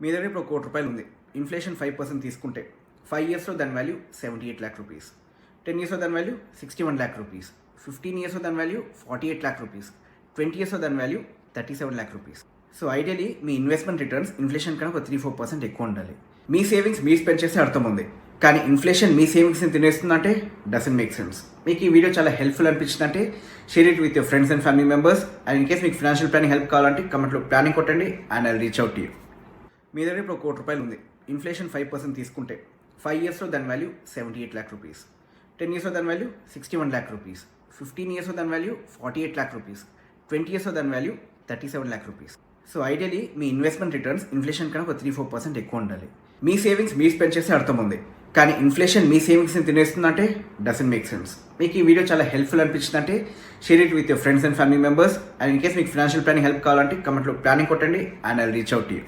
మీ దగ్గర ఇప్పుడు 1 కోటి రూపాయలు ఉంది. ఇన్ఫ్లేషన్ 5% తీసుకుంటే 5 ఇయర్స్లో దాని వాల్యూ 78 lakh రూపీస్, 10 ఇయర్స్లో దాని వాల్యూ 61 lakh రూపీస్, 15 ఇయర్స్లో దాని వాల్యూ 48 lakh రూపీస్, 20 ఇయర్స్లో దాని value 37 lakh rupees. So ideally మీ ఇన్వెస్ట్మెంట్ రిటర్న్స్ ఇన్ఫ్లేషన్ కన్నా ఒక 3-4% ఎక్కువ ఉండాలి. మీ సేవింగ్స్ మీరు స్పెండ్ చేసే అర్థం ఉంది, కానీ ఇన్ఫ్లేషన్ మీ సేవింగ్స్ని తినేస్తుందంటే డజంట్ మేక్ సెన్స్. మీకు ఈ వీడియో చాలా హెల్ప్ఫుల్ అనిపించిందంటే share it with your friends and family members. And in case మీకు ఫైనాన్షియల్ ప్లానింగ్ హెల్ప్ కావాలంటే కమెంట్లో ప్లానింగ్ కొట్టండి and I reach out to you. మీ దగ్గర ఇప్పుడు 1 కోటి రూపాయలు ఉంది. ఇన్ఫ్లేషన్ 5% తీసుకుంటే 5 ఇయర్స్లో దాని వాల్యూ 78 lakh రూపీస్, 10 ఇయర్స్లో దాని వాల్యూ 61 lakh రూపీస్, 15 ఇయర్స్లో దాని వాల్యూ 48 lakh రూపీస్, 20 ఇయర్స్లో దాని value 37 lakh rupees. So ideally మీ ఇన్వెస్ట్మెంట్ రిటర్న్స్ ఇన్ఫ్లేషన్ కన్నా ఒక 3-4% ఎక్కువ ఉండాలి. మీ సేవింగ్స్ మీరు స్పెండ్ చేసే అర్థం ఉంది, కానీ ఇన్ఫ్లేషన్ మీ సేవింగ్స్ని తినేస్తుందంటే డజంట్ మేక్ సెన్స్. మీకు ఈ వీడియో చాలా హెల్ప్ఫుల్ అనిపించిందంటే share it with your friends and family members. And in case మీకు ఫైనాన్షియల్ ప్లానింగ్ హెల్ప్ కావాలంటే కమెంట్లో ప్లానింగ్ కొట్టండి and I reach out to you.